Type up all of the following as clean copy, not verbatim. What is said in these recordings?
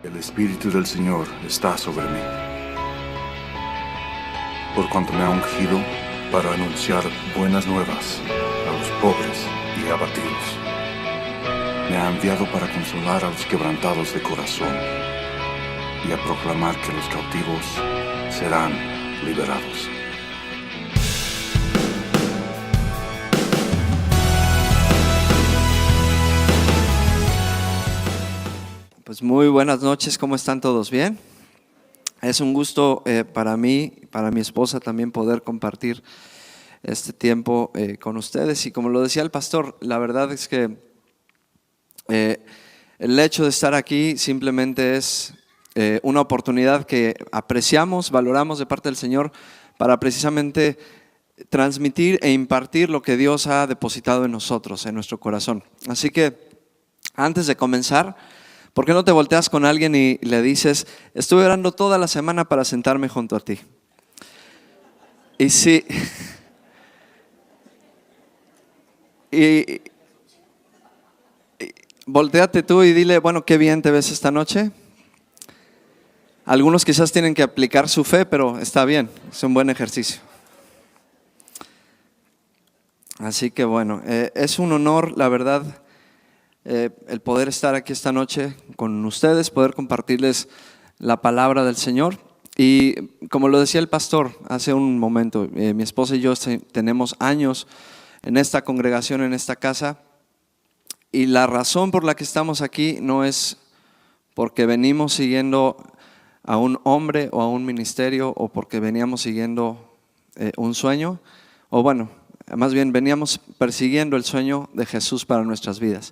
El Espíritu del Señor está sobre mí, por cuanto me ha ungido para anunciar buenas nuevas a los pobres y abatidos. Me ha enviado para consolar a los quebrantados de corazón y a proclamar que los cautivos serán liberados. Pues muy buenas noches, ¿cómo están todos? ¿Bien? Es un gusto para mí, para mi esposa también poder compartir este tiempo con ustedes. Y como lo decía el pastor, la verdad es que el hecho de estar aquí simplemente es una oportunidad que apreciamos, valoramos de parte del Señor para precisamente transmitir e impartir lo que Dios ha depositado en nosotros, en nuestro corazón. Así que antes de comenzar, ¿por qué no te volteas con alguien y le dices: estuve orando toda la semana para sentarme junto a ti? Y sí, y volteate tú y dile: bueno, qué bien te ves esta noche. Algunos quizás tienen que aplicar su fe, pero está bien, es un buen ejercicio. Así que bueno, es un honor, la verdad, el poder estar aquí esta noche con ustedes, poder compartirles la palabra del Señor. Y como lo decía el pastor hace un momento, mi esposa y yo tenemos años en esta congregación, en esta casa, y la razón por la que estamos aquí no es porque venimos siguiendo a un hombre o a un ministerio, o porque veníamos siguiendo un sueño, o bueno, más bien veníamos persiguiendo el sueño de Jesús para nuestras vidas.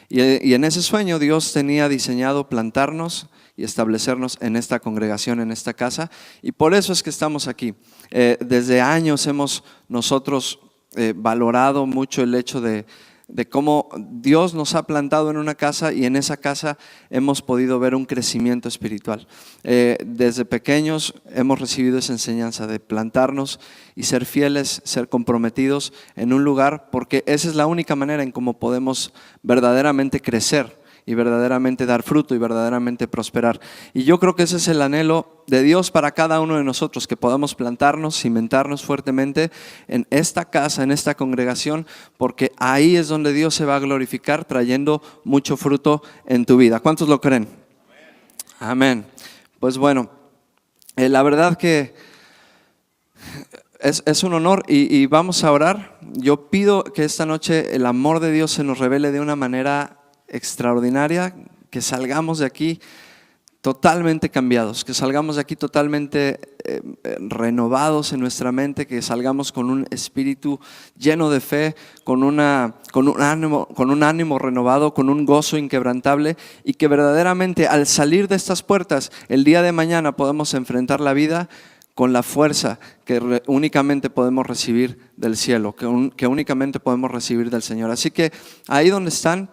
Y en ese sueño Dios tenía diseñado plantarnos y establecernos en esta congregación, en esta casa, y por eso es que estamos aquí. Desde años hemos nosotros valorado mucho el hecho de cómo Dios nos ha plantado en una casa, y en esa casa hemos podido ver un crecimiento espiritual. Desde pequeños hemos recibido esa enseñanza de plantarnos y ser fieles, ser comprometidos en un lugar, porque esa es la única manera en cómo podemos verdaderamente crecer y verdaderamente dar fruto y verdaderamente prosperar. Y yo creo que ese es el anhelo de Dios para cada uno de nosotros, que podamos plantarnos, cimentarnos fuertemente en esta casa, en esta congregación, porque ahí es donde Dios se va a glorificar, trayendo mucho fruto en tu vida. ¿Cuántos lo creen? Amén. Pues bueno, la verdad que es un honor y vamos a orar. Yo pido que esta noche el amor de Dios se nos revele de una manera extraordinaria, que salgamos de aquí totalmente cambiados, que salgamos de aquí totalmente renovados en nuestra mente, que salgamos con un espíritu lleno de fe, con un ánimo renovado, con un gozo inquebrantable, y que verdaderamente al salir de estas puertas el día de mañana podamos enfrentar la vida con la fuerza que únicamente podemos recibir del cielo, que únicamente podemos recibir del Señor. Así que ahí donde están,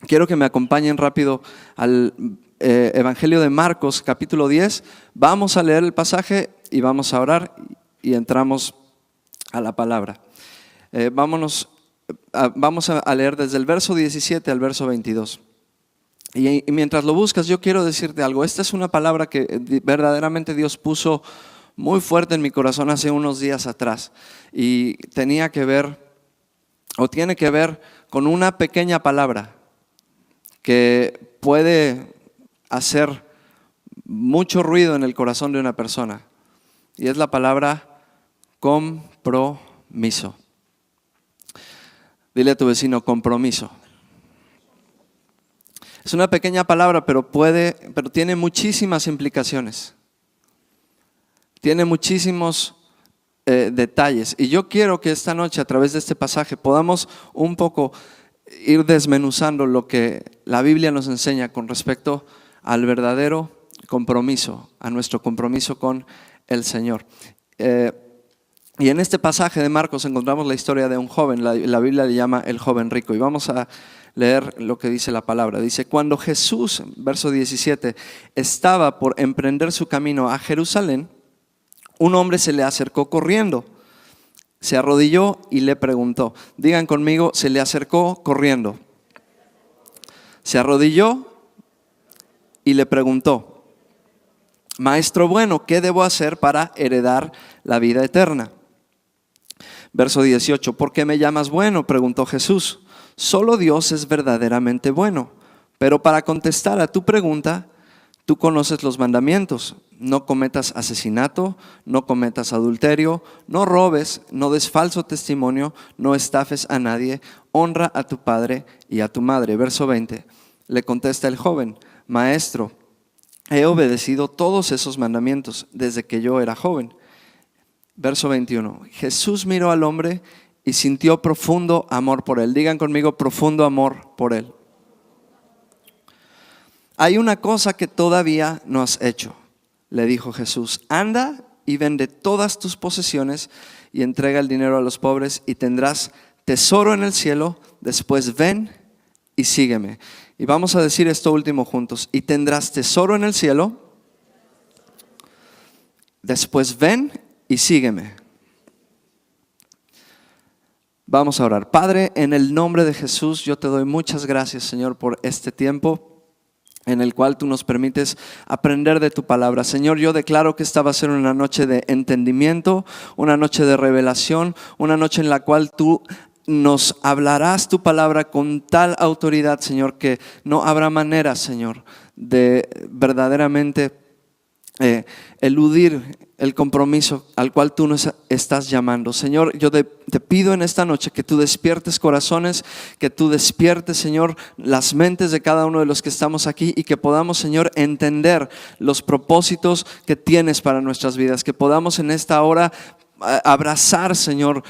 quiero que me acompañen rápido al Evangelio de Marcos, capítulo 10. Vamos a leer el pasaje y vamos a orar y entramos a la palabra. Vamos a leer desde el verso 17 al verso 22. Y mientras lo buscas, yo quiero decirte algo. Esta es una palabra que verdaderamente Dios puso muy fuerte en mi corazón hace unos días atrás. Y tiene que ver con una pequeña palabra que puede hacer mucho ruido en el corazón de una persona, y es la palabra compromiso. Dile a tu vecino: compromiso. Es una pequeña palabra, pero tiene muchísimas implicaciones. Tiene muchísimos detalles, y yo quiero que esta noche, a través de este pasaje, podamos un poco ir desmenuzando lo que la Biblia nos enseña con respecto al verdadero compromiso, a nuestro compromiso con el Señor. Y en este pasaje de Marcos encontramos la historia de un joven. La Biblia le llama el joven rico, y vamos a leer lo que dice la palabra. Dice: cuando Jesús, verso 17, estaba por emprender su camino a Jerusalén, un hombre se le acercó corriendo. Se arrodilló y le preguntó. Digan conmigo: se le acercó corriendo. Se arrodilló y le preguntó: Maestro bueno, ¿qué debo hacer para heredar la vida eterna? Verso 18, ¿por qué me llamas bueno?, preguntó Jesús. Solo Dios es verdaderamente bueno. Pero para contestar a tu pregunta, tú conoces los mandamientos: no cometas asesinato, no cometas adulterio, no robes, no des falso testimonio, no estafes a nadie, honra a tu padre y a tu madre. Verso 20, le contesta el joven: Maestro, he obedecido todos esos mandamientos desde que yo era joven. Verso 21, Jesús miró al hombre y sintió profundo amor por él. Digan conmigo: profundo amor por él. Hay una cosa que todavía no has hecho, le dijo Jesús. Anda y vende todas tus posesiones y entrega el dinero a los pobres y tendrás tesoro en el cielo. Después ven y sígueme. Y vamos a decir esto último juntos: y tendrás tesoro en el cielo. Después ven y sígueme. Vamos a orar. Padre, en el nombre de Jesús, yo te doy muchas gracias, Señor, por este tiempo en el cual tú nos permites aprender de tu palabra. Señor, yo declaro que esta va a ser una noche de entendimiento, una noche de revelación, una noche en la cual tú nos hablarás tu palabra con tal autoridad, Señor, que no habrá manera, Señor, de verdaderamente eludir el compromiso al cual tú nos estás llamando. Señor, yo te pido en esta noche que tú despiertes corazones, que tú despiertes, Señor, las mentes de cada uno de los que estamos aquí, y que podamos, Señor, entender los propósitos que tienes para nuestras vidas, que podamos en esta hora abrazar, Señor,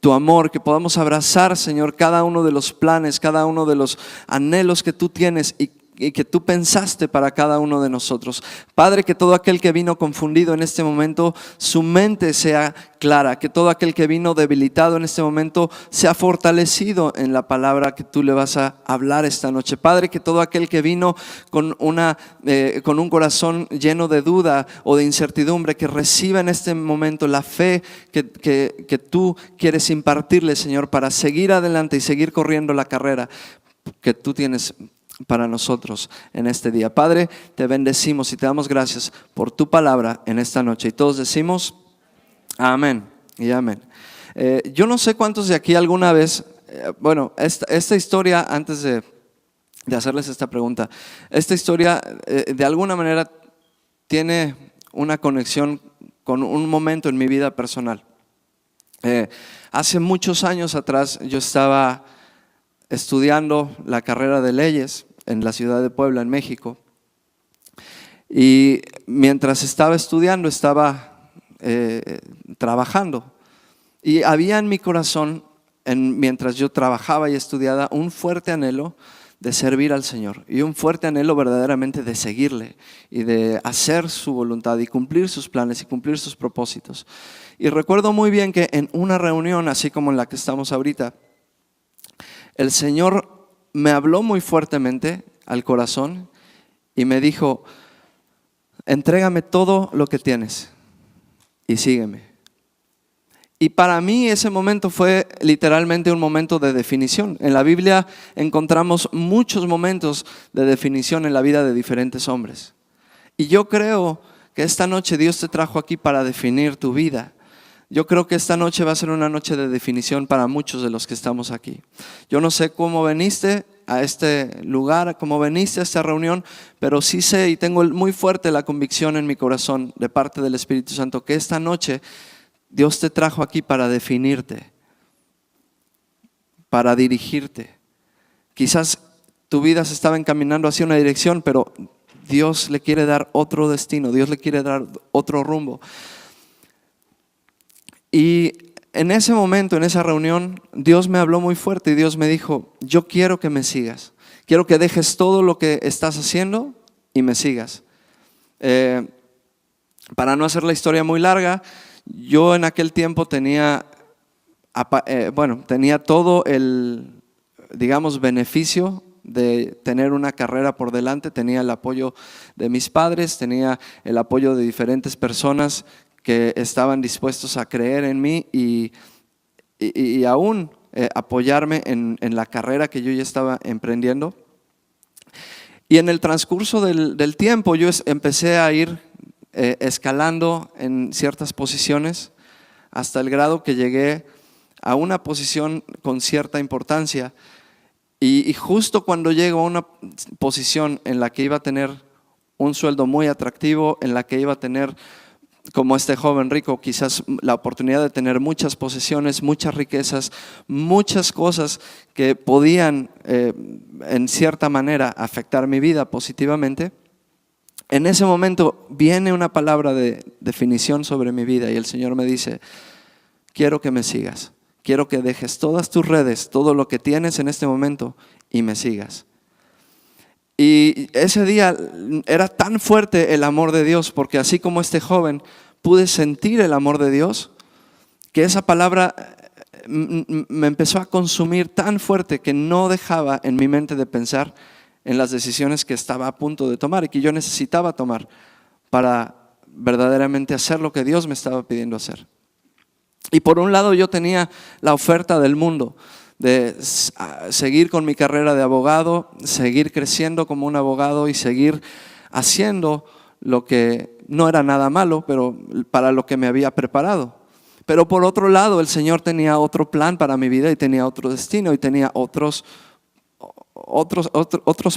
tu amor, que podamos abrazar, Señor, cada uno de los planes, cada uno de los anhelos que tú tienes y que tú pensaste para cada uno de nosotros. Padre, que todo aquel que vino confundido en este momento, su mente sea clara, que todo aquel que vino debilitado en este momento sea fortalecido en la palabra que tú le vas a hablar esta noche. Padre, que todo aquel que vino con un corazón lleno de duda o de incertidumbre, que reciba en este momento la fe que tú quieres impartirle, Señor, para seguir adelante y seguir corriendo la carrera que tú tienes para nosotros en este día. Padre, te bendecimos y te damos gracias por tu palabra en esta noche. Y todos decimos amén y amén. Yo no sé cuántos de aquí alguna vez, esta historia, antes de hacerles esta pregunta, esta historia de alguna manera tiene una conexión con un momento en mi vida personal. Hace muchos años atrás yo estaba estudiando la carrera de leyes en la ciudad de Puebla, en México, y mientras estaba estudiando estaba trabajando, y había en mi corazón, mientras yo trabajaba y estudiaba, un fuerte anhelo de servir al Señor, y un fuerte anhelo verdaderamente de seguirle y de hacer su voluntad y cumplir sus planes y cumplir sus propósitos. Y recuerdo muy bien que en una reunión así como en la que estamos ahorita, el Señor me habló muy fuertemente al corazón y me dijo: entrégame todo lo que tienes y sígueme. Y para mí ese momento fue literalmente un momento de definición. En la Biblia encontramos muchos momentos de definición en la vida de diferentes hombres. Y yo creo que esta noche Dios te trajo aquí para definir tu vida. Yo creo que esta noche va a ser una noche de definición para muchos de los que estamos aquí. Yo no sé cómo veniste a este lugar, cómo veniste a esta reunión, pero sí sé y tengo muy fuerte la convicción en mi corazón de parte del Espíritu Santo que esta noche Dios te trajo aquí para definirte, para dirigirte. Quizás tu vida se estaba encaminando hacia una dirección, pero Dios le quiere dar otro destino, Dios le quiere dar otro rumbo. Y en ese momento, en esa reunión, Dios me habló muy fuerte y Dios me dijo: yo quiero que me sigas, quiero que dejes todo lo que estás haciendo y me sigas. Para no hacer la historia muy larga, yo en aquel tiempo tenía todo el, digamos, beneficio de tener una carrera por delante. Tenía el apoyo de mis padres, tenía el apoyo de diferentes personas que estaban dispuestos a creer en mí y aún apoyarme en la carrera que yo ya estaba emprendiendo. Y en el transcurso del tiempo yo empecé a ir escalando en ciertas posiciones hasta el grado que llegué a una posición con cierta importancia. Y justo cuando llego a una posición en la que iba a tener un sueldo muy atractivo, en la que iba a tener, como este joven rico, quizás la oportunidad de tener muchas posesiones, muchas riquezas, muchas cosas que podían en cierta manera afectar mi vida positivamente, en ese momento viene una palabra de definición sobre mi vida y el Señor me dice: quiero que me sigas, quiero que dejes todas tus redes, todo lo que tienes en este momento y me sigas. Y ese día era tan fuerte el amor de Dios, porque así como este joven pude sentir el amor de Dios, que esa palabra me empezó a consumir tan fuerte que no dejaba en mi mente de pensar en las decisiones que estaba a punto de tomar y que yo necesitaba tomar para verdaderamente hacer lo que Dios me estaba pidiendo hacer. Y por un lado yo tenía la oferta del mundo de seguir con mi carrera de abogado, seguir creciendo como un abogado y seguir haciendo lo que no era nada malo, pero para lo que me había preparado. Pero por otro lado el Señor tenía otro plan para mi vida y tenía otro destino y tenía otros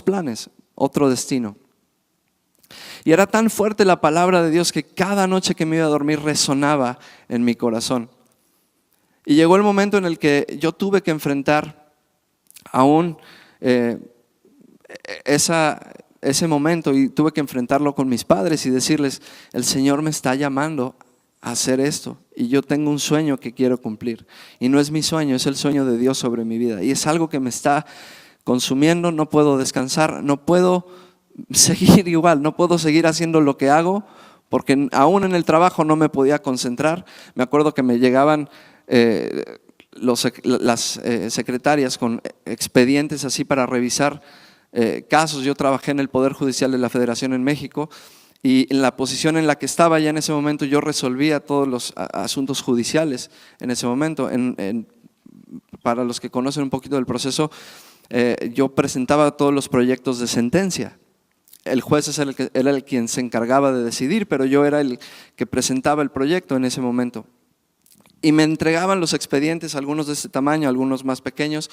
planes, otro destino. Y era tan fuerte la palabra de Dios que cada noche que me iba a dormir resonaba en mi corazón. Y llegó el momento en el que yo tuve que enfrentar aún ese momento, y tuve que enfrentarlo con mis padres y decirles: el Señor me está llamando a hacer esto y yo tengo un sueño que quiero cumplir. Y no es mi sueño, es el sueño de Dios sobre mi vida. Y es algo que me está consumiendo, no puedo descansar, no puedo seguir igual, no puedo seguir haciendo lo que hago, porque aún en el trabajo no me podía concentrar. Me acuerdo que me llegaban las secretarias con expedientes así para revisar casos. Yo trabajé en el Poder Judicial de la Federación en México y en la posición en la que estaba ya en ese momento yo resolvía todos los asuntos judiciales en ese momento. Para los que conocen un poquito del proceso, yo presentaba todos los proyectos de sentencia. El juez era el quien se encargaba de decidir, pero yo era el que presentaba el proyecto en ese momento. Y me entregaban los expedientes, algunos de este tamaño, algunos más pequeños,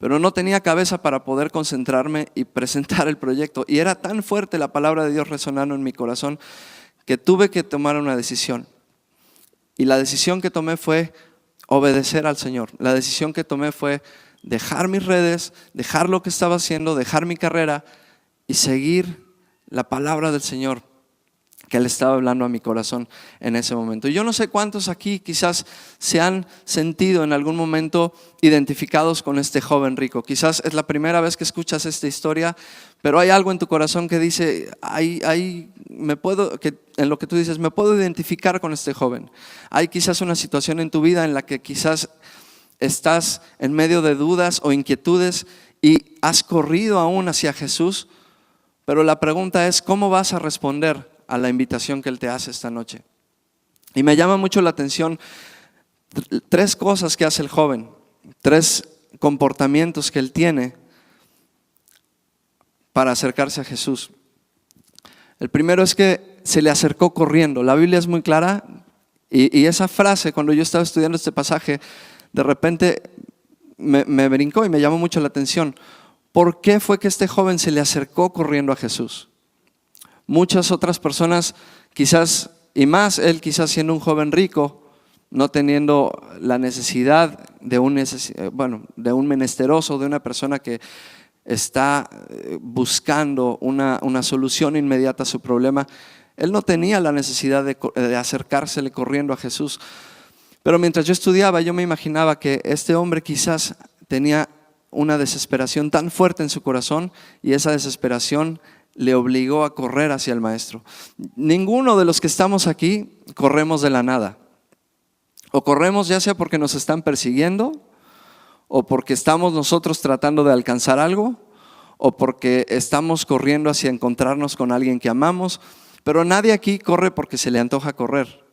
pero no tenía cabeza para poder concentrarme y presentar el proyecto. Y era tan fuerte la palabra de Dios resonando en mi corazón que tuve que tomar una decisión. Y la decisión que tomé fue obedecer al Señor. La decisión que tomé fue dejar mis redes, dejar lo que estaba haciendo, dejar mi carrera y seguir la palabra del Señor que Él estaba hablando a mi corazón en ese momento. Y yo no sé cuántos aquí quizás se han sentido en algún momento identificados con este joven rico. Quizás es la primera vez que escuchas esta historia, pero hay algo en tu corazón que dice: en lo que tú dices, me puedo identificar con este joven. Hay quizás una situación en tu vida en la que quizás estás en medio de dudas o inquietudes y has corrido aún hacia Jesús, pero la pregunta es: ¿cómo vas a responder a la invitación que Él te hace esta noche? Y me llama mucho la atención 3 cosas que hace el joven, 3 comportamientos que él tiene para acercarse a Jesús. El primero es que se le acercó corriendo. La Biblia es muy clara y esa frase, cuando yo estaba estudiando este pasaje, de repente me brincó y me llamó mucho la atención. ¿Por qué fue que este joven se le acercó corriendo a Jesús? Muchas otras personas quizás, y más él quizás siendo un joven rico, no teniendo la necesidad de un menesteroso, de una persona que está buscando una solución inmediata a su problema, él no tenía la necesidad de acercársele corriendo a Jesús. Pero mientras yo estudiaba, yo me imaginaba que este hombre quizás tenía una desesperación tan fuerte en su corazón y esa desesperación le obligó a correr hacia el Maestro. Ninguno de los que estamos aquí corremos de la nada. O corremos ya sea porque nos están persiguiendo, o porque estamos nosotros tratando de alcanzar algo, o porque estamos corriendo hacia encontrarnos con alguien que amamos. Pero nadie aquí corre porque se le antoja correr.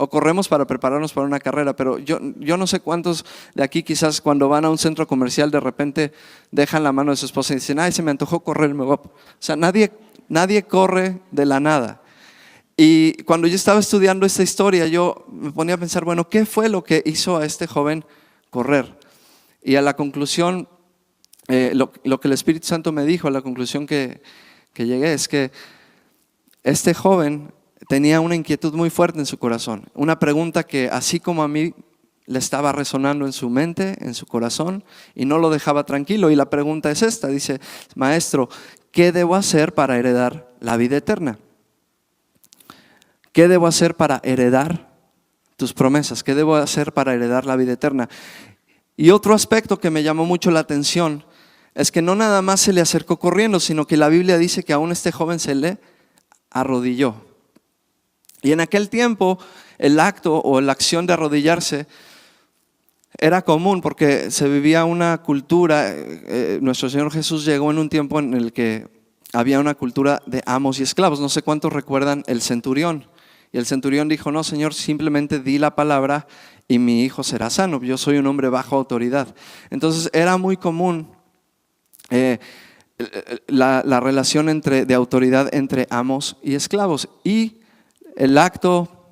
o corremos para prepararnos para una carrera, pero yo no sé cuántos de aquí quizás cuando van a un centro comercial de repente dejan la mano de su esposa y dicen, ay, se me antojó correr, me voy. O sea, nadie corre de la nada. Y cuando yo estaba estudiando esta historia, yo me ponía a pensar, bueno, ¿qué fue lo que hizo a este joven correr? Y a la conclusión, lo que el Espíritu Santo me dijo, a la conclusión que llegué es que este joven tenía una inquietud muy fuerte en su corazón, una pregunta que así como a mí le estaba resonando en su mente, en su corazón, y no lo dejaba tranquilo. Y la pregunta es esta, dice, maestro, ¿qué debo hacer para heredar la vida eterna? ¿Qué debo hacer para heredar tus promesas? ¿Qué debo hacer para heredar la vida eterna? Y otro aspecto que me llamó mucho la atención es que no nada más se le acercó corriendo, sino que la Biblia dice que aún este joven se le arrodilló. Y en aquel tiempo el acto o la acción de arrodillarse era común porque se vivía una cultura. Nuestro Señor Jesús llegó en un tiempo en el que había una cultura de amos y esclavos. No sé cuántos recuerdan el centurión. Y el centurión dijo, no, Señor, simplemente di la palabra y mi hijo será sano. Yo soy un hombre bajo autoridad. Entonces era muy común la relación de autoridad entre amos y esclavos. Y el acto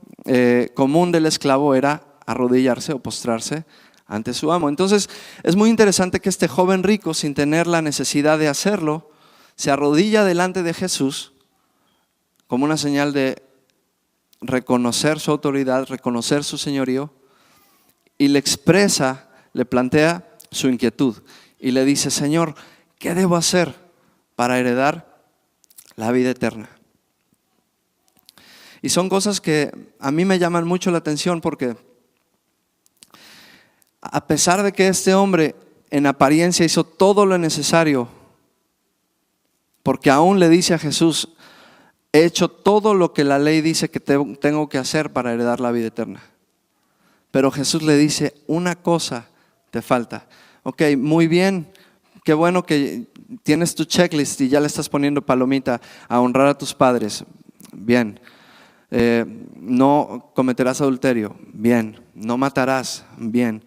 común del esclavo era arrodillarse o postrarse ante su amo. Entonces es muy interesante que este joven rico, sin tener la necesidad de hacerlo, se arrodilla delante de Jesús como una señal de reconocer su autoridad, reconocer su señorío, y le expresa, le plantea su inquietud y le dice, Señor, ¿qué debo hacer para heredar la vida eterna? Y son cosas que a mí me llaman mucho la atención porque a pesar de que este hombre en apariencia hizo todo lo necesario, porque aún le dice a Jesús, he hecho todo lo que la ley dice que tengo que hacer para heredar la vida eterna. Pero Jesús le dice, una cosa te falta. Ok, muy bien, qué bueno que tienes tu checklist y ya le estás poniendo palomita a honrar a tus padres. Bien. No cometerás adulterio, bien. No matarás, bien.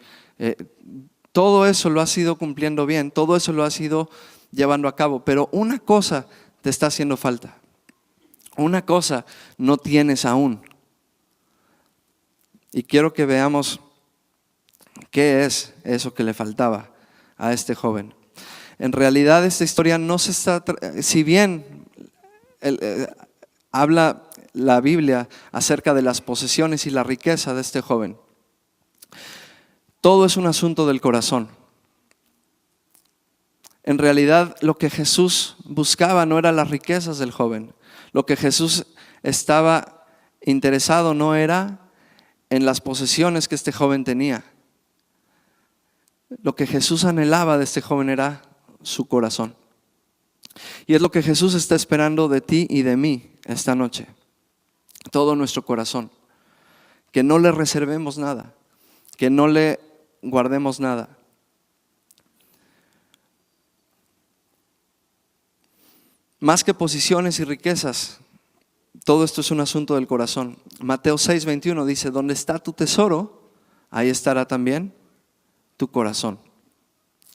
Todo eso lo has ido cumpliendo bien, todo eso lo has ido llevando a cabo, pero una cosa te está haciendo falta. Una cosa no tienes aún. Y quiero que veamos qué es eso que le faltaba a este joven. En realidad esta historia no se está, si bien habla la Biblia acerca de las posesiones y la riqueza de este joven, todo es un asunto del corazón. En realidad lo que Jesús buscaba no eran las riquezas del joven. Lo que Jesús estaba interesado no era en las posesiones que este joven tenía. Lo que Jesús anhelaba de este joven era su corazón. Y es lo que Jesús está esperando de ti y de mí esta noche. Todo nuestro corazón. Que no le reservemos nada. Que no le guardemos nada. Más que posiciones y riquezas, todo esto es un asunto del corazón. Mateo 6:21 dice, donde está tu tesoro, ahí estará también tu corazón.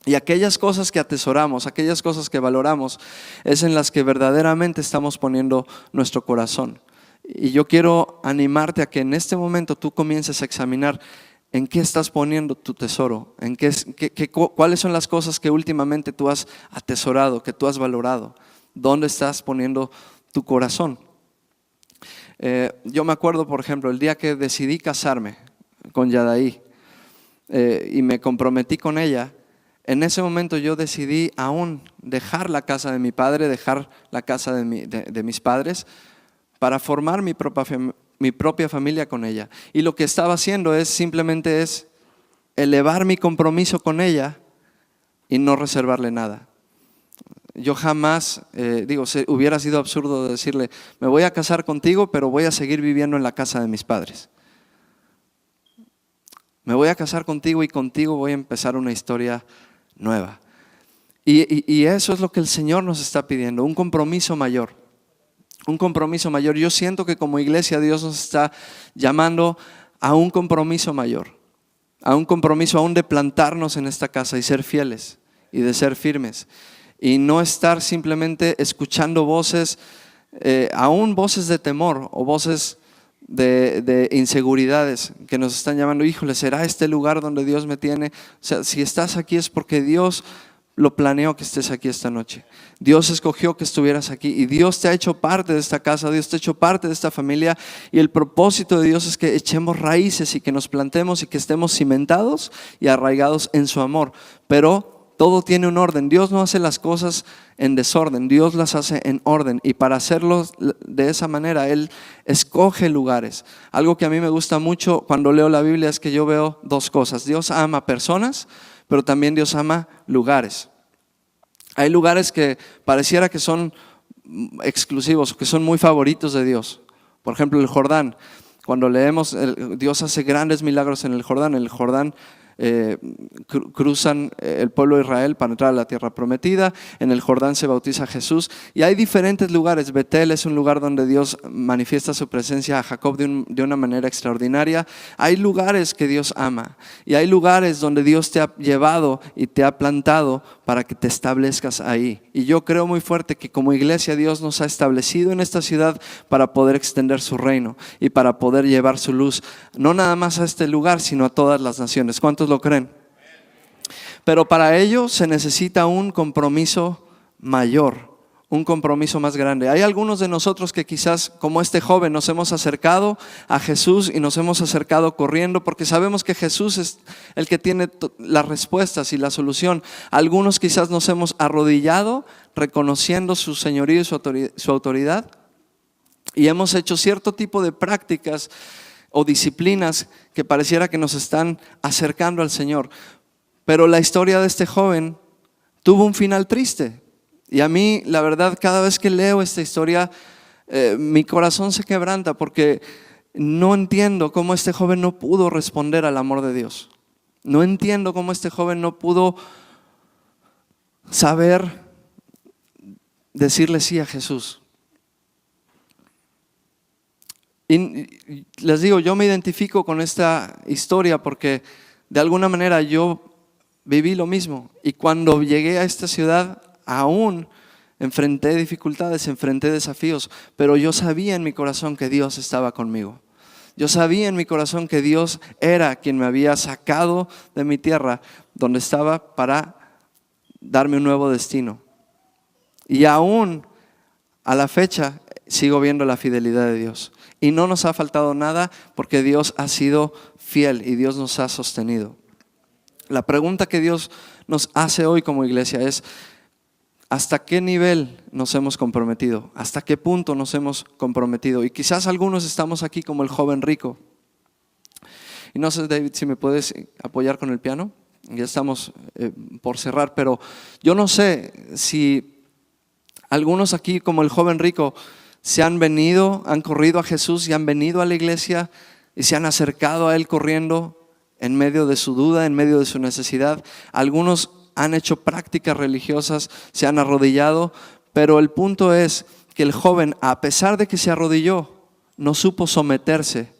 Y aquellas cosas que atesoramos, aquellas cosas que valoramos, es en las que verdaderamente estamos poniendo nuestro corazón. Y yo quiero animarte a que en este momento tú comiences a examinar en qué estás poniendo tu tesoro, cuáles son las cosas que últimamente tú has atesorado, que tú has valorado. ¿Dónde estás poniendo tu corazón? Yo me acuerdo, por ejemplo, el día que decidí casarme con Yadaí y me comprometí con ella. En ese momento yo decidí aún dejar la casa de mi padre, dejar la casa de mis padres para formar mi propia familia con ella. Y lo que estaba haciendo simplemente es elevar mi compromiso con ella y no reservarle nada. Yo jamás, hubiera sido absurdo decirle, me voy a casar contigo, pero voy a seguir viviendo en la casa de mis padres. Me voy a casar contigo y contigo voy a empezar una historia nueva. Y eso es lo que el Señor nos está pidiendo, un compromiso mayor. un compromiso mayor. Yo siento que como iglesia Dios nos está llamando a un compromiso mayor, a un compromiso aún de plantarnos en esta casa y ser fieles y de ser firmes y no estar simplemente escuchando voces, aún voces de temor o voces de inseguridades que nos están llamando. Híjole, ¿será este lugar donde Dios me tiene? O sea, si estás aquí es porque Dios lo planeó que estés aquí esta noche. Dios escogió que estuvieras aquí y Dios te ha hecho parte de esta casa, Dios te ha hecho parte de esta familia, y el propósito de Dios es que echemos raíces y que nos plantemos y que estemos cimentados y arraigados en su amor. Pero todo tiene un orden. Dios no hace las cosas en desorden, Dios las hace en orden, y para hacerlo de esa manera Él escoge lugares. Algo que a mí me gusta mucho cuando leo la Biblia es que yo veo dos cosas: Dios ama personas, pero también Dios ama lugares. Hay lugares que pareciera que son exclusivos, que son muy favoritos de Dios. Por ejemplo, el Jordán. Cuando leemos, Dios hace grandes milagros en el Jordán. En el Jordán cruzan el pueblo de Israel para entrar a la tierra prometida. En el Jordán se bautiza Jesús, y hay diferentes lugares. Betel es un lugar donde Dios manifiesta su presencia a Jacob de una manera extraordinaria. Hay lugares que Dios ama, y hay lugares donde Dios te ha llevado y te ha plantado para que te establezcas ahí. Y yo creo muy fuerte que como iglesia Dios nos ha establecido en esta ciudad para poder extender su reino y para poder llevar su luz, no nada más a este lugar, sino a todas las naciones. ¿Cuántos lo creen? Pero para ello se necesita un compromiso mayor, un compromiso más grande. Hay algunos de nosotros que quizás, como este joven, nos hemos acercado a Jesús y nos hemos acercado corriendo porque sabemos que Jesús es el que tiene las respuestas y la solución. Algunos quizás nos hemos arrodillado reconociendo su señorío y su autoridad, y hemos hecho cierto tipo de prácticas o disciplinas que pareciera que nos están acercando al Señor. Pero la historia de este joven tuvo un final triste. Y a mí, la verdad, cada vez que leo esta historia, mi corazón se quebranta porque no entiendo cómo este joven no pudo responder al amor de Dios. No entiendo cómo este joven no pudo saber decirle sí a Jesús. Y les digo, yo me identifico con esta historia porque de alguna manera yo viví lo mismo. Y cuando llegué a esta ciudad, aún enfrenté dificultades, enfrenté desafíos, pero yo sabía en mi corazón que Dios estaba conmigo. Yo sabía en mi corazón que Dios era quien me había sacado de mi tierra donde estaba para darme un nuevo destino. Y aún a la fecha sigo viendo la fidelidad de Dios. Y no nos ha faltado nada porque Dios ha sido fiel y Dios nos ha sostenido. La pregunta que Dios nos hace hoy como iglesia es: ¿hasta qué nivel nos hemos comprometido? ¿Hasta qué punto nos hemos comprometido? Y quizás algunos estamos aquí como el joven rico. Y no sé, David, si me puedes apoyar con el piano. Ya estamos por cerrar, pero yo no sé si algunos aquí como el joven rico se han venido, han corrido a Jesús y han venido a la iglesia y se han acercado a Él corriendo en medio de su duda, en medio de su necesidad. Algunos han hecho prácticas religiosas, se han arrodillado, pero el punto es que el joven, a pesar de que se arrodilló, no supo someterse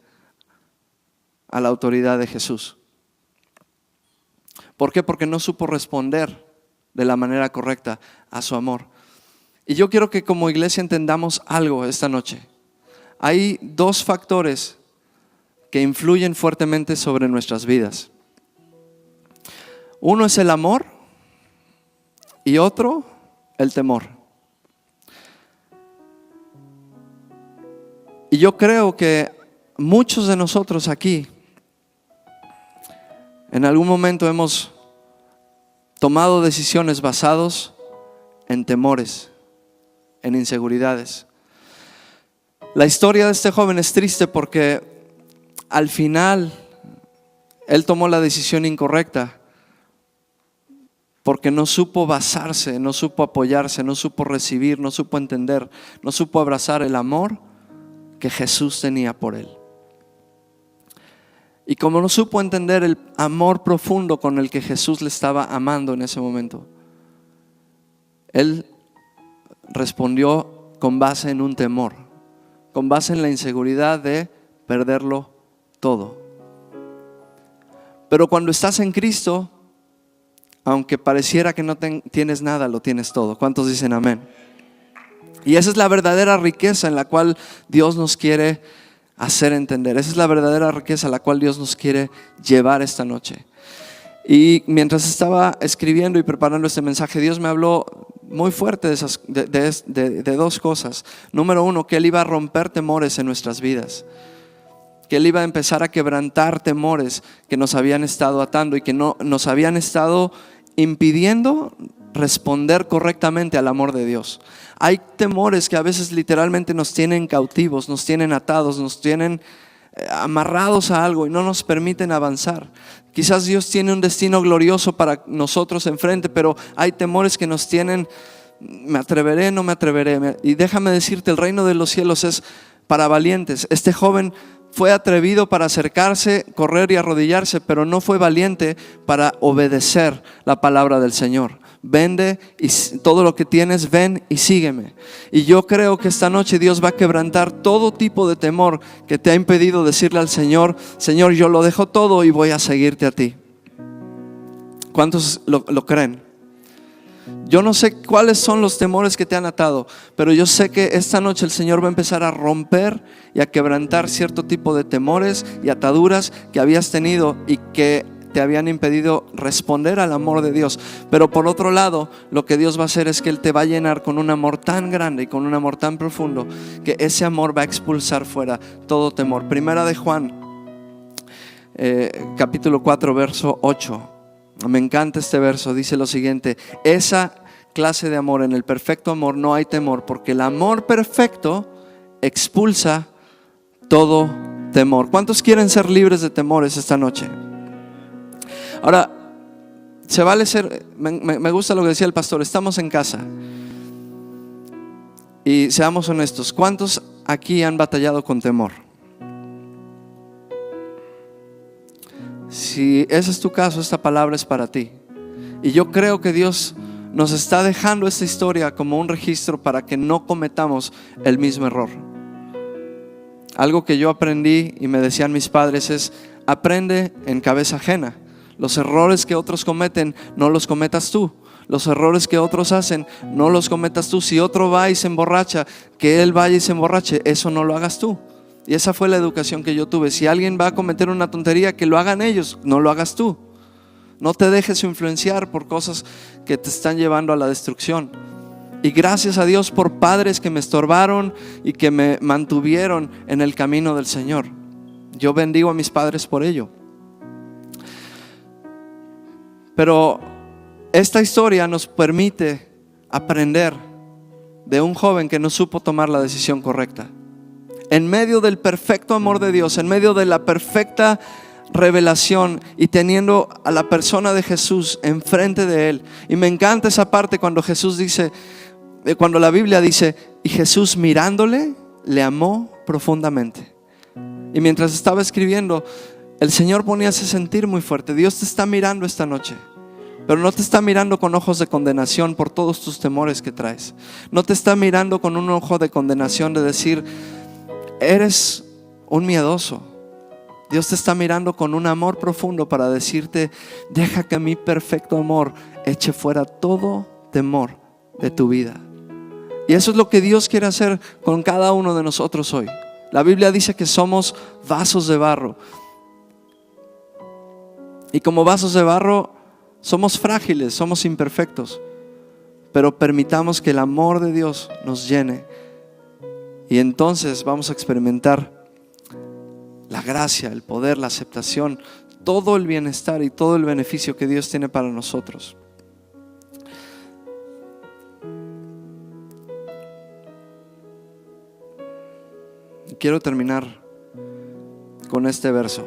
a la autoridad de Jesús. ¿Por qué? Porque no supo responder de la manera correcta a su amor. Y yo quiero que como iglesia entendamos algo esta noche. Hay dos factores que influyen fuertemente sobre nuestras vidas. Uno es el amor y otro el temor. Y yo creo que muchos de nosotros aquí en algún momento hemos tomado decisiones basadas en temores, en inseguridades. La historia de este joven es triste porque al final él tomó la decisión incorrecta porque no supo basarse, no supo apoyarse, no supo recibir, no supo entender, no supo abrazar el amor que Jesús tenía por él. Y como no supo entender el amor profundo con el que Jesús le estaba amando en ese momento, él respondió con base en un temor, con base en la inseguridad de perderlo todo. Pero cuando estás en Cristo, aunque pareciera que no tienes nada, lo tienes todo. ¿Cuántos dicen amén? Y esa es la verdadera riqueza en la cual Dios nos quiere hacer entender. Esa es la verdadera riqueza a la cual Dios nos quiere llevar esta noche. Y mientras estaba escribiendo y preparando este mensaje, Dios me habló muy fuerte de dos cosas. Número uno, que Él iba a romper temores en nuestras vidas, que Él iba a empezar a quebrantar temores que nos habían estado atando y que no nos habían estado impidiendo responder correctamente al amor de Dios. Hay temores que a veces literalmente nos tienen cautivos, nos tienen atados, nos tienen amarrados a algo y no nos permiten avanzar. Quizás Dios tiene un destino glorioso para nosotros enfrente, pero hay temores que nos tienen, me atreveré, no me atreveré. Y déjame decirte, el reino de los cielos es para valientes. Este joven fue atrevido para acercarse, correr y arrodillarse, pero no fue valiente para obedecer la palabra del Señor. Vende y todo lo que tienes, ven y sígueme. Y yo creo que esta noche Dios va a quebrantar todo tipo de temor que te ha impedido decirle al Señor: Señor, yo lo dejo todo y voy a seguirte a ti. ¿Cuántos lo creen? Yo no sé cuáles son los temores que te han atado, pero yo sé que esta noche el Señor va a empezar a romper y a quebrantar cierto tipo de temores y ataduras que habías tenido y que te habían impedido responder al amor de Dios. Pero por otro lado, lo que Dios va a hacer es que Él te va a llenar con un amor tan grande y con un amor tan profundo que ese amor va a expulsar fuera todo temor. Primera de Juan, capítulo 4, verso 8. Me encanta este verso, dice lo siguiente: esa clase de amor, en el perfecto amor no hay temor, porque el amor perfecto expulsa todo temor. ¿Cuántos quieren ser libres de temores esta noche? Ahora, se vale ser, me gusta lo que decía el pastor, estamos en casa. Y seamos honestos, ¿cuántos aquí han batallado con temor? Si ese es tu caso, esta palabra es para ti. Y yo creo que Dios nos está dejando esta historia como un registro para que no cometamos el mismo error. Algo que yo aprendí y me decían mis padres es: aprende en cabeza ajena. Los errores que otros cometen, no los cometas tú. Los errores que otros hacen, no los cometas tú. Si otro va y se emborracha, que él vaya y se emborrache, eso no lo hagas tú. Y esa fue la educación que yo tuve. Si alguien va a cometer una tontería, que lo hagan ellos, no lo hagas tú. No te dejes influenciar por cosas que te están llevando a la destrucción. Y gracias a Dios por padres que me estorbaron y que me mantuvieron en el camino del Señor. Yo bendigo a mis padres por ello. Pero esta historia nos permite aprender de un joven que no supo tomar la decisión correcta. En medio del perfecto amor de Dios, en medio de la perfecta revelación y teniendo a la persona de Jesús enfrente de él. Y me encanta esa parte cuando Jesús dice, cuando la Biblia dice: y Jesús mirándole, le amó profundamente. Y mientras estaba escribiendo, el Señor ponía ese sentir muy fuerte. Dios te está mirando esta noche, pero no te está mirando con ojos de condenación por todos tus temores que traes. No te está mirando con un ojo de condenación de decir: eres un miedoso. Dios te está mirando con un amor profundo para decirte: deja que mi perfecto amor eche fuera todo temor de tu vida. Y eso es lo que Dios quiere hacer con cada uno de nosotros hoy. La Biblia dice que somos vasos de barro. Y como vasos de barro somos frágiles, somos imperfectos. Pero permitamos que el amor de Dios nos llene. Y entonces vamos a experimentar la gracia, el poder, la aceptación, todo el bienestar y todo el beneficio que Dios tiene para nosotros. Quiero terminar con este verso,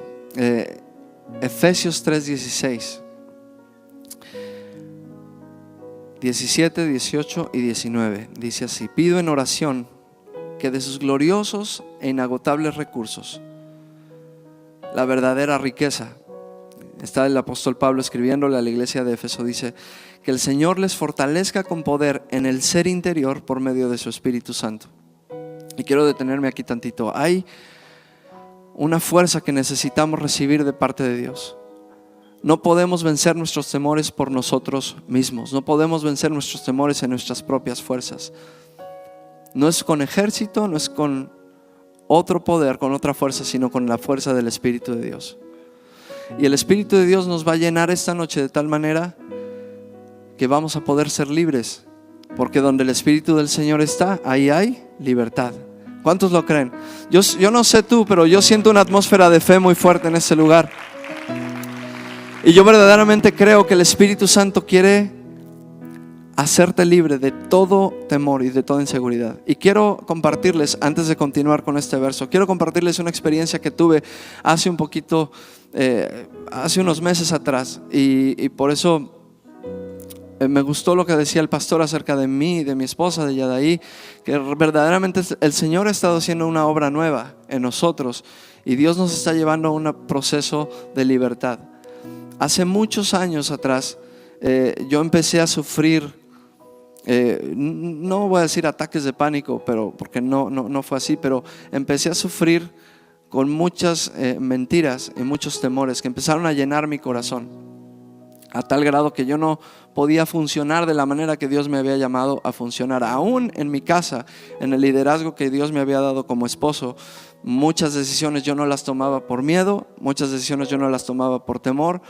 Efesios 3:16, 17, 18 y 19. Dice así: pido en oración que de sus gloriosos e inagotables recursos, la verdadera riqueza, Está el apóstol Pablo escribiéndole a la iglesia de Éfeso, dice que el Señor les fortalezca con poder en el ser interior por medio de su Espíritu Santo. Y quiero detenerme aquí tantito. Hay una fuerza que necesitamos recibir de parte de Dios. No podemos vencer nuestros temores por nosotros mismos. No podemos vencer nuestros temores en nuestras propias fuerzas. No es con ejército, no es con otro poder, con otra fuerza, sino con la fuerza del Espíritu de Dios. Y el Espíritu de Dios nos va a llenar esta noche de tal manera que vamos a poder ser libres, porque donde el Espíritu del Señor está, ahí hay libertad. ¿Cuántos lo creen? Yo no sé tú, pero yo siento una atmósfera de fe muy fuerte en este lugar. Y yo verdaderamente creo que el Espíritu Santo quiere hacerte libre de todo temor y de toda inseguridad. Y quiero compartirles, antes de continuar con este verso, quiero compartirles una experiencia que tuve hace unos meses atrás. Y por eso me gustó lo que decía el pastor acerca de mí, de mi esposa, de Yadaí, que verdaderamente el Señor ha estado haciendo una obra nueva en nosotros y Dios nos está llevando a un proceso de libertad. Hace muchos años atrás yo empecé a sufrir, no voy a decir ataques de pánico, pero porque no fue así, pero empecé a sufrir con muchas mentiras y muchos temores que empezaron a llenar mi corazón, a tal grado que yo no podía funcionar de la manera que Dios me había llamado a funcionar. Aún en mi casa, en el liderazgo que Dios me había dado como esposo, muchas decisiones yo no las tomaba por miedo, muchas decisiones yo no las tomaba por temor,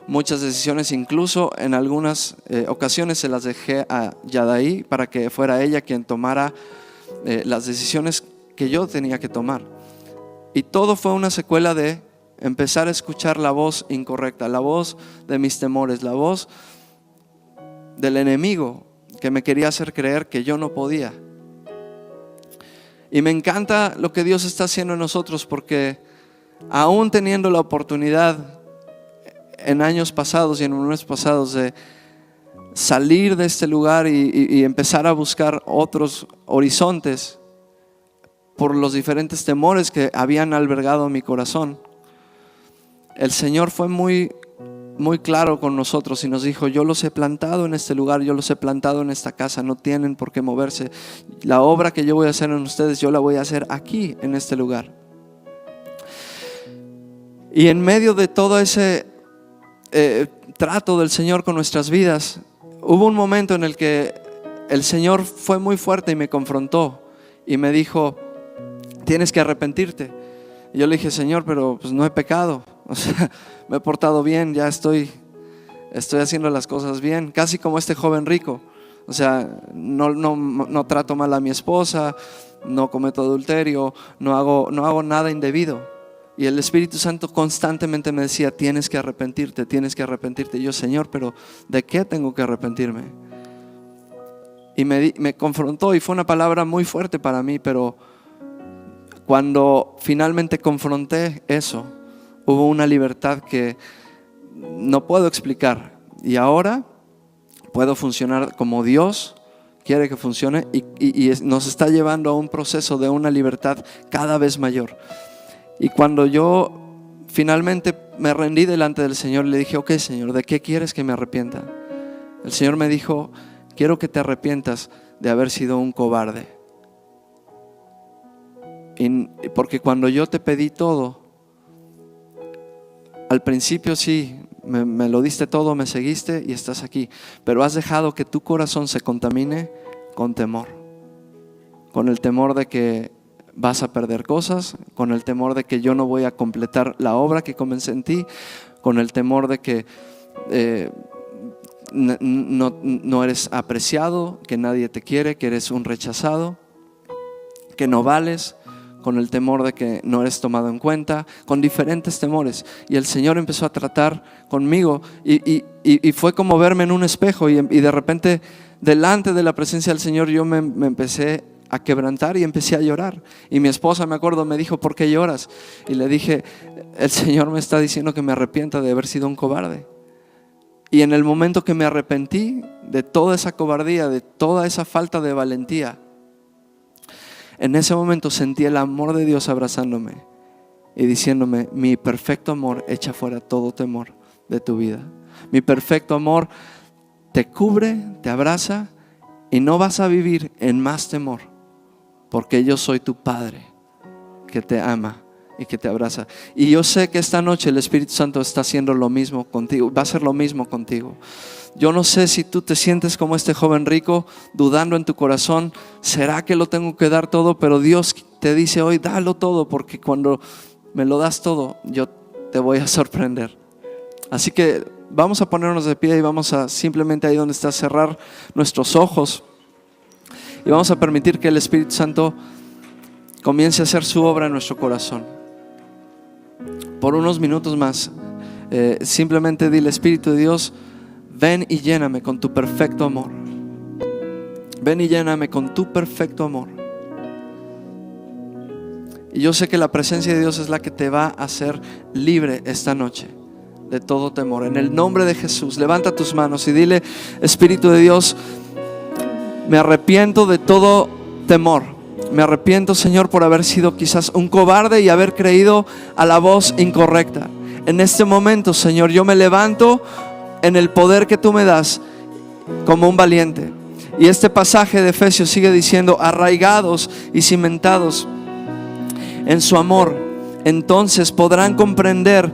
muchas decisiones incluso en algunas ocasiones se las dejé a Yadaí para que fuera ella quien tomara las decisiones que yo tenía que tomar. Y todo fue una secuela de empezar a escuchar la voz incorrecta, la voz de mis temores, la voz del enemigo que me quería hacer creer que yo no podía. Y me encanta lo que Dios está haciendo en nosotros, porque aún teniendo la oportunidad en años pasados y en meses pasados de salir de este lugar y empezar a buscar otros horizontes por los diferentes temores que habían albergado mi corazón, el Señor fue muy claro con nosotros y nos dijo: yo los he plantado en este lugar, yo los he plantado en esta casa, no tienen por qué moverse. La obra que yo voy a hacer en ustedes, yo la voy a hacer aquí, en este lugar. Y en medio de todo ese trato del Señor con nuestras vidas, hubo un momento en el que el Señor fue muy fuerte y me confrontó y me dijo: tienes que arrepentirte. Y yo le dije: Señor, pero pues no he pecado, o sea, me he portado bien, ya estoy haciendo las cosas bien, casi como este joven rico. O sea, no trato mal a mi esposa, no cometo adulterio, no hago nada indebido. Y el Espíritu Santo constantemente me decía: tienes que arrepentirte, tienes que arrepentirte. Y yo: Señor, pero ¿de qué tengo que arrepentirme? Y me confrontó y fue una palabra muy fuerte para mí, pero cuando finalmente confronté eso, hubo una libertad que no puedo explicar. Y ahora puedo funcionar como Dios quiere que funcione y nos está llevando a un proceso de una libertad cada vez mayor. Y cuando yo finalmente me rendí delante del Señor, le dije: ok, Señor, ¿de qué quieres que me arrepienta? El Señor me dijo: quiero que te arrepientas de haber sido un cobarde. Porque cuando yo te pedí todo, al principio sí, me lo diste todo, me seguiste y estás aquí, pero has dejado que tu corazón se contamine con temor, con el temor de que vas a perder cosas, con el temor de que yo no voy a completar la obra que comencé en ti, con el temor de que no eres apreciado, que nadie te quiere, que eres un rechazado, que no vales, con el temor de que no eres tomado en cuenta, con diferentes temores. Y el Señor empezó a tratar conmigo y fue como verme en un espejo y de repente delante de la presencia del Señor yo me empecé a quebrantar y empecé a llorar. Y mi esposa, me acuerdo, me dijo: ¿por qué lloras? Y le dije: el Señor me está diciendo que me arrepienta de haber sido un cobarde. Y en el momento que me arrepentí de toda esa cobardía, de toda esa falta de valentía, en ese momento sentí el amor de Dios abrazándome y diciéndome: mi perfecto amor echa fuera todo temor, de tu vida. Mi perfecto amor te cubre, te abraza y no vas a vivir en más temor, porque yo soy tu Padre que te ama y que te abraza. Y yo sé que esta noche el Espíritu Santo está haciendo lo mismo contigo, va a hacer lo mismo contigo. Yo no sé si tú te sientes como este joven rico, dudando en tu corazón, ¿será que lo tengo que dar todo? Pero Dios te dice hoy, dalo todo, porque cuando me lo das todo, yo te voy a sorprender. Así que vamos a ponernos de pie y vamos a simplemente ahí donde estás cerrar nuestros ojos y vamos a permitir que el Espíritu Santo comience a hacer su obra en nuestro corazón. Por unos minutos más, simplemente dile: Espíritu de Dios, ven y lléname con tu perfecto amor. Ven y lléname con tu perfecto amor. Y yo sé que la presencia de Dios es la que te va a hacer libre esta noche de todo temor. En el nombre de Jesús, levanta tus manos y dile: Espíritu de Dios, me arrepiento de todo temor. Me arrepiento, Señor, por haber sido quizás un cobarde y haber creído a la voz incorrecta. En este momento, Señor, yo me levanto en el poder que tú me das como un valiente. Y este pasaje de Efesios sigue diciendo: arraigados y cimentados en su amor, entonces podrán comprender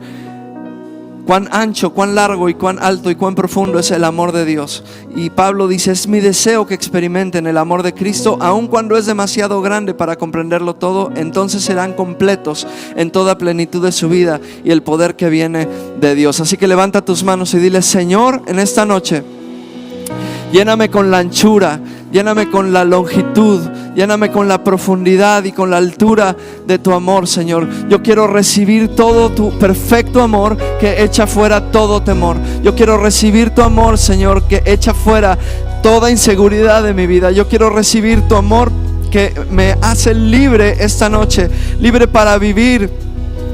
cuán ancho, cuán largo y cuán alto y cuán profundo es el amor de Dios. Y Pablo dice: es mi deseo que experimenten el amor de Cristo, aun cuando es demasiado grande para comprenderlo todo. Entonces serán completos en toda plenitud de su vida y el poder que viene de Dios. Así que levanta tus manos y dile: Señor, en esta noche lléname con la anchura, lléname con la longitud, lléname con la profundidad y con la altura de tu amor, Señor. Yo quiero recibir todo tu perfecto amor que echa fuera todo temor. Yo quiero recibir tu amor, Señor, que echa fuera toda inseguridad de mi vida. Yo quiero recibir tu amor que me hace libre esta noche, libre para vivir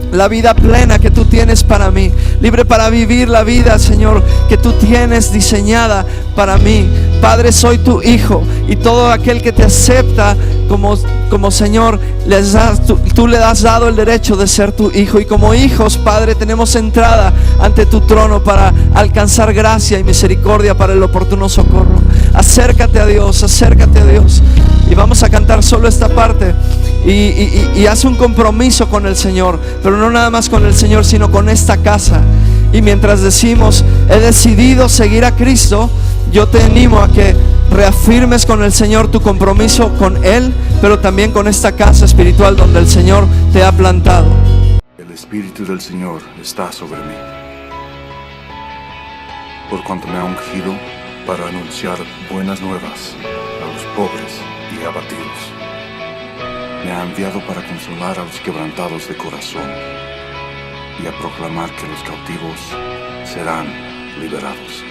la vida plena que tú tienes para mí, libre para vivir la vida, Señor, que tú tienes diseñada para mí. Padre, soy tu hijo, y todo aquel que te acepta como Señor, tú le has dado el derecho de ser tu hijo. Y como hijos, Padre, tenemos entrada ante tu trono para alcanzar gracia y misericordia para el oportuno socorro. Acércate a Dios, acércate a Dios. Y vamos a cantar solo esta parte. Y haz un compromiso con el Señor, pero no nada más con el Señor, sino con esta casa. Y mientras decimos: he decidido seguir a Cristo, yo te animo a que reafirmes con el Señor tu compromiso con Él, pero también con esta casa espiritual donde el Señor te ha plantado. El Espíritu del Señor está sobre mí, por cuanto me ha ungido para anunciar buenas nuevas a los pobres y abatidos. Me ha enviado para consolar a los quebrantados de corazón y a proclamar que los cautivos serán liberados.